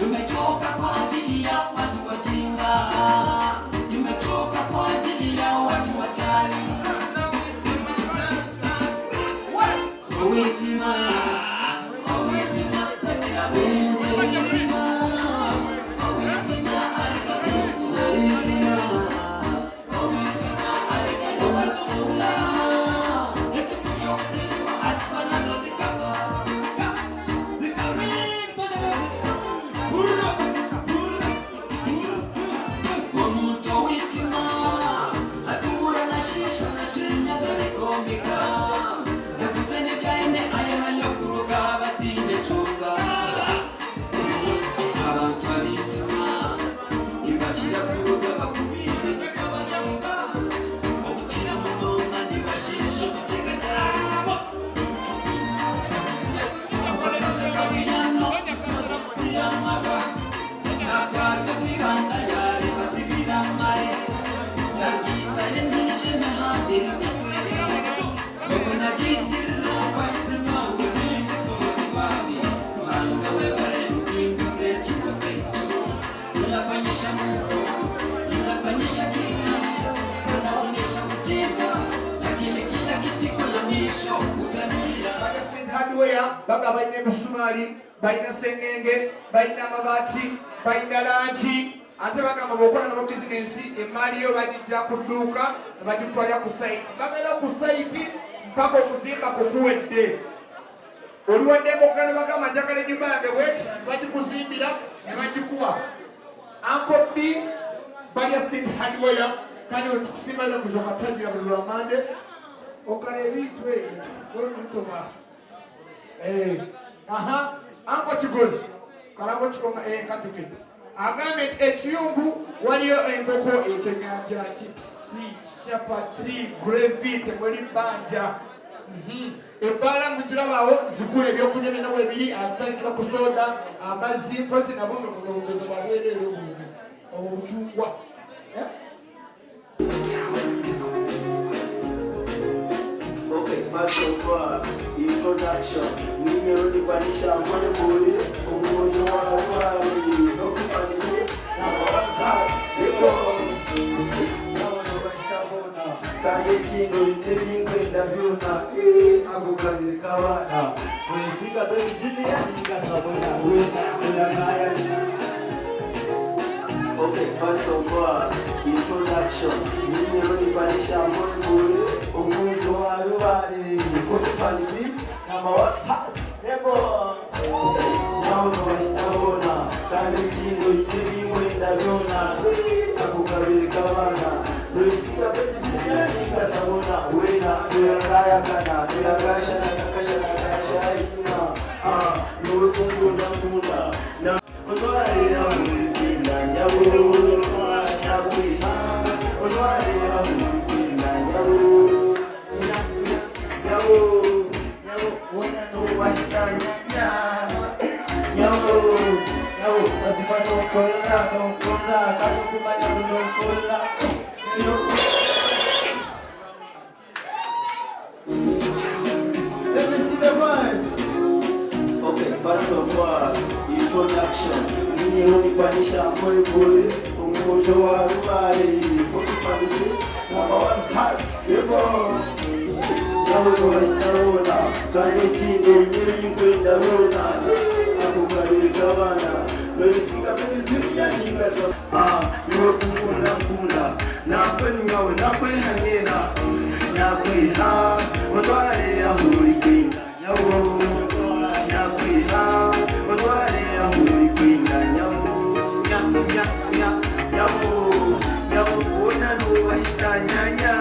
tumechoka kwa ajili ya watu wajinga, tumechoka kwa ajili ya watu watali. Owitima baga baina musumali baina sengenge baina mabati baina lanchi ate bagamba bokola na business emali yo bajja kuduka bajitwalya ku site bagala ku site mpaka okuzimba kukuwedde oliwadde bogana bagamba jakale jibange wet bajikuzimbira ne bajikuwa ankobi bali asid hardware kandi tukusimba na kujoka tajira bulwamande okale bitwe wolutoba anko chigozi kalago chikonga katukete agambe ekiyungu waliyo enkoko ekyenyanja chipsi chapati gravy temuli banja ebala mujirabawo zikule ebyokunywa bina webiri atalikira ku soda amazzi mpozi na buno munogezo babwerere obulumi obuchungwa Okay, first of all, introduction. Ninyo ni kwanisha mwane buri, umuzo wa wali, okupani, na waka, eko. Sade chingo intebingwe ndabuna, agukabiri kawana. Wefika baby jini ya nika sabona, wena. Okay, first of all, introduction. Ninyo ni kwanisha mwane buri, umuzo wa wali. Okupani, number one, ha, eko. Now no sade chingo intebingwe ndabuna, agukabiri kawana. Wefika baby jini ya nika sabona, wena. Kaya kana, kasha na kasha ina. Nuwe kungunda kunda, na onwari ya mwinda nyawo, na kuiha. Onwari ya mwinda nyawo, nyawo, wana nuwa hitanya nyawo, wazima nokola, kano kumanya nokola. Okay, first of all, introduction. Ninyi unipanisha moyo bure, umuzo wa rubali. Okupani, number one, ha, eko. Naona, kane chinde nyeri kwenda rona. Akukabiri kabana, loisika pende dunia ningasa. Yuwe kunguna, na kweni ngawe, na kweni hangena. Na kweni ha, watware ya hui kwenda. Nyawo, na kwiha, watware ya hui kwenda. Nyawo, nyawo, ona nuwa hitanyanya.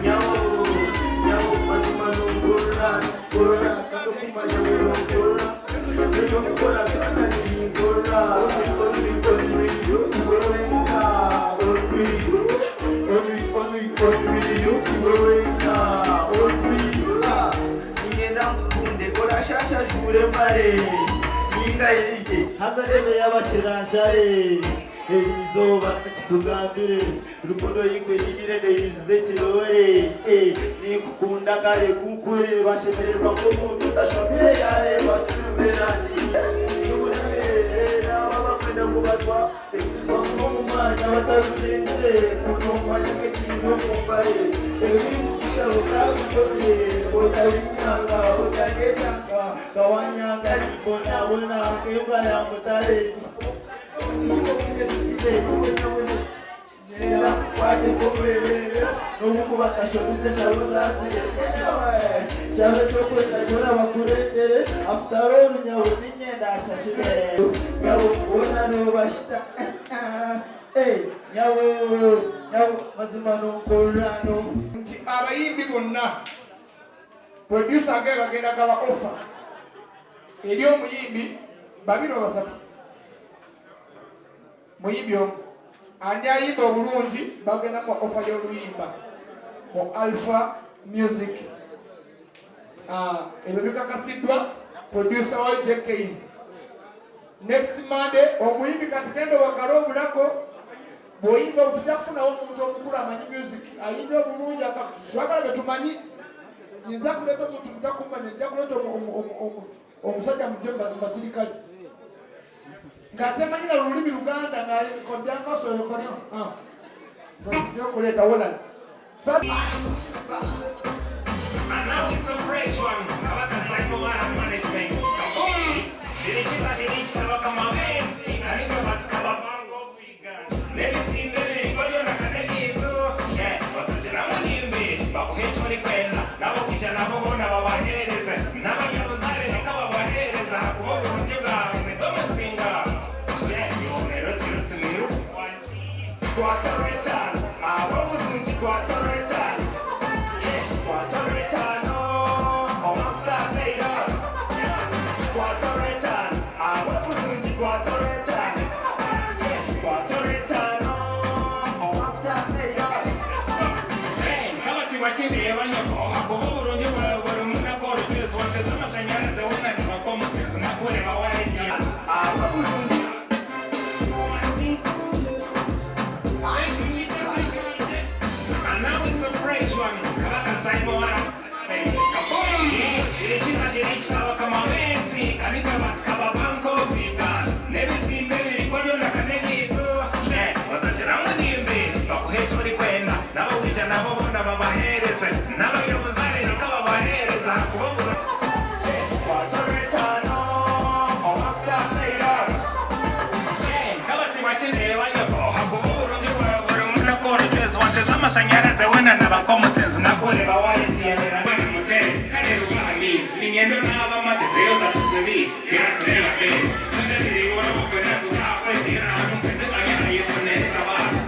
Nyawo, mazima nungura, kando kumaya ulongura. Nungura, kana ningura. Onwi, yukiweweka. Onwi, yukiweweka. Shasha shure mare ninga yike hazarebe y'abakirangare izoba kikugambire rukundo yikwe yigire neize kirore ni kukunda kare kukure bashemererwa ko muntu udashobye yareba filme rangi n'uburere batwa bamuha mu mwanya batarugengere kuntumanya nk'ikintu mumbaye bishoboka bikoze utabinyanga utagenyanga kawanyanga nibonabona nk'imbwa ya mutare niba umesitire niwe nyabone nyera wadekomerera n'ubu batashobize shabo zasire shabe chokwenda chora bakurendere after all nyawo ninyenda ashashire nyawo ona no bashita nyawo mazima no korano nti abayimbi bonna producer agenda gaba offer eri omuyimbi babiri basatu muyimbi omu ani ayimba obulungi bagenda mu offer y'oluyimba mu Alpha Music. Ebyo bikakasiddwa producer wa JK's. Next Monday omuyimbi kati genda wagala obulako bw'oyimba tujja kufunawo omuntu omukulu amanyi music ayimba obulungi twagala betumanyi nza kuleeta omuntu mutakumanya nja kuleeta omusajja mujje mbasirikale ng'atemanyira lulimi Luganda ng'akodyankasoyokonya okuleeta wolani. And now it's a fresh one. Kabaka Saimo management. Kaboom! Dilichita dilisha kama mezi. Kaniko baskaba bango vegan. Let me see me. Bado na kanegi tu. Yeah, watajina mwanimbi. Bakuhecho ni kwenda. Nabo kisha nabo bona babahereza. Nabo nyabuzare nikaba bahereza. Kubogo mjuga. Medomo singa. Yeah, yonero tirutumiru. Quarter return wabu tunji quarter return quarter return on after later quarter return wabu tunji quarter return on after later. Kama si wachinde yabanyoko hakubo burungi bwa muna ko rutse wate zamashanyaraze wona ni makomo sense nakure bawaye wabu tunji now it's a fresh one. Kabaka Saimo Kaboom! Dilichita kama mezi. Kaniko baskaba bango vegan. Never seen baby kwabyo na kanegi tu. Yeah, watajina mwanimbi. Bakuhecho ni kwenda. Nabo wisha nabo bona babahereza. Nabo yobuzare nikaba bahereza. Kubogo quarter return on after later. kama si wachinde yabanyoko hakubo burungi bwa muna ko rutse wate zamashanyaraze wona nabankomo sense nakure bawaye tiyamera ngani model kane rubamis ningendo naba madeo tatuzebi grasera be sindiri wona mukena tuzapa sira mpeze banyana yone kabasa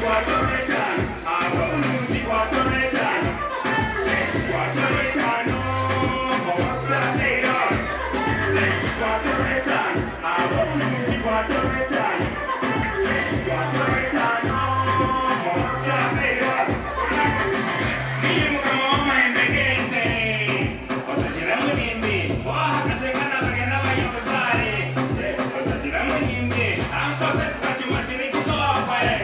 Quarter return wabu tunji quarter return on after later. Quarter return wabu tunji quarter return on after later. Mimi kama mama endegende otajira mwenimbi waha kashekana bagenda bayobazare otajira mwenimbi ankosa skachu machine chikopae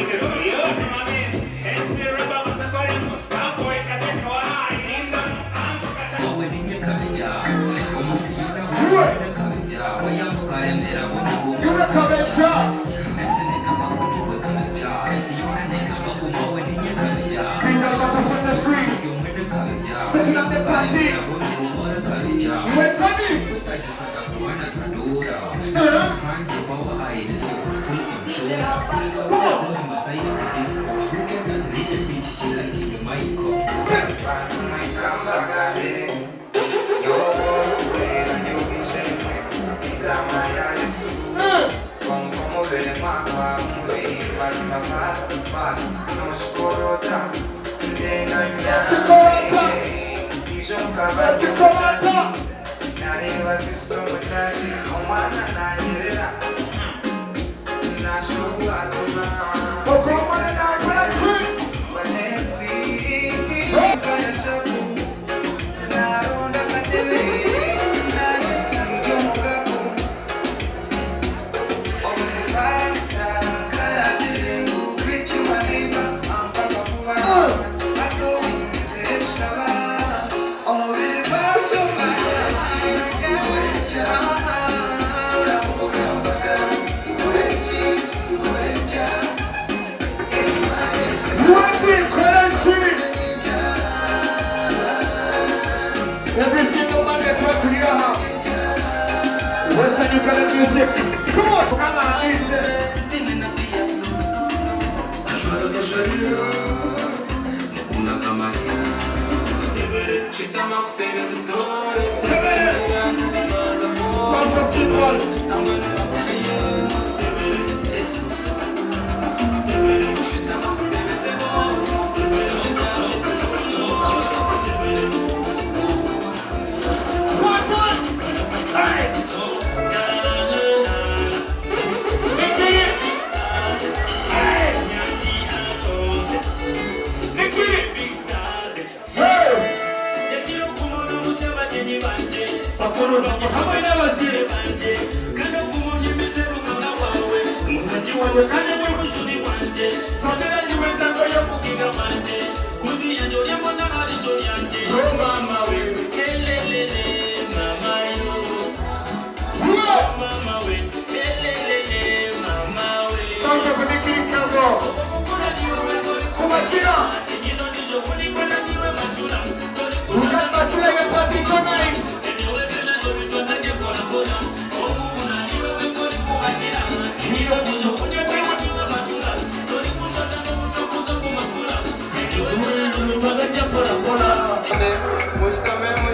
itero yote mami hesira baba zakore mustapo ekateko aindo anko kacha Wedding culture, umusina wedding culture, wayamukarembera You're a culture. Esene kama wedding culture, esiyona nega baguma wedding culture. And I'm about to set free. Wedding culture, Setting up the party. wedding culture. You ain't coming. Utajisaka kuwana sadura, hand power eyes, full some show. Masai disco, you cannot read the beach like in the mic. Oh, new kind of music. Come on, come on, music. Sounds of people.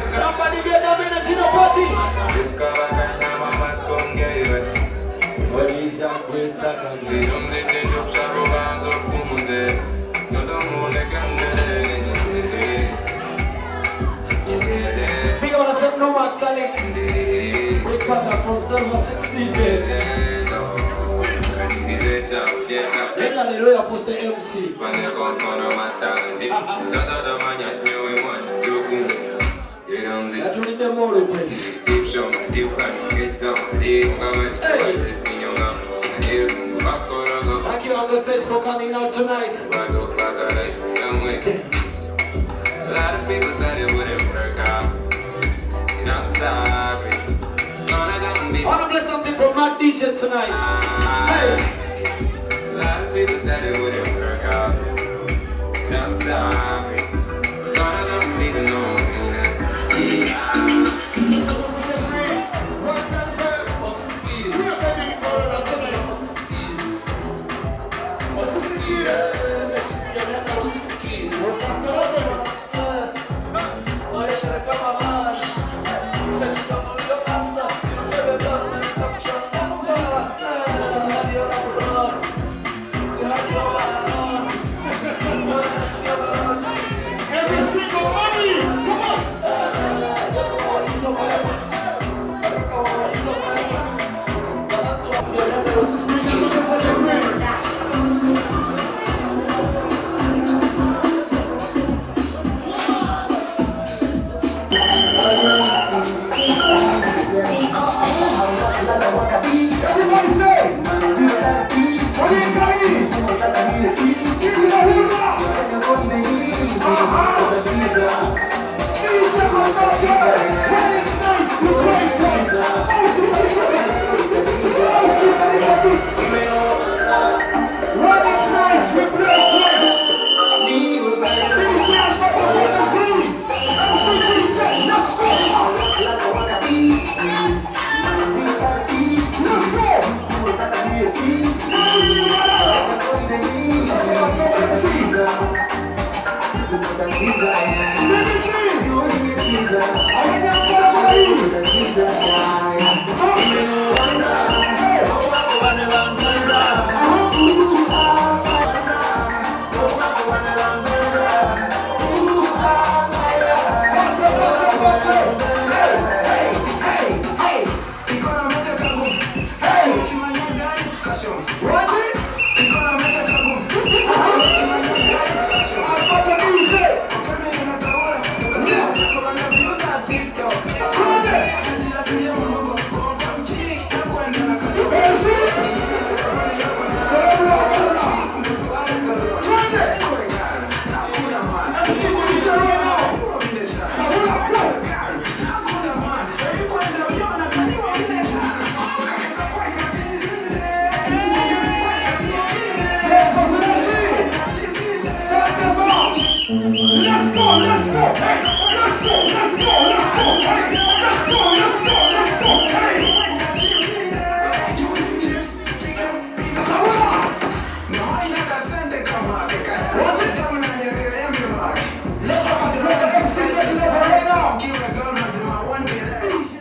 Somebody get them in a Chino party. Big up on a set no more talent. Big pattern from Silver 6 DJs. Then I know for say MC. That's really the more play. Thank you on the face for coming out tonight. A lot of people said it wouldn't work out. And I'm sorry. I want to play something from Matt DJ tonight. Hey. A lot of people said it wouldn't work out. And I'm sorry. None of them even know me. Let's go, let's go, let's go, let's go, let's go.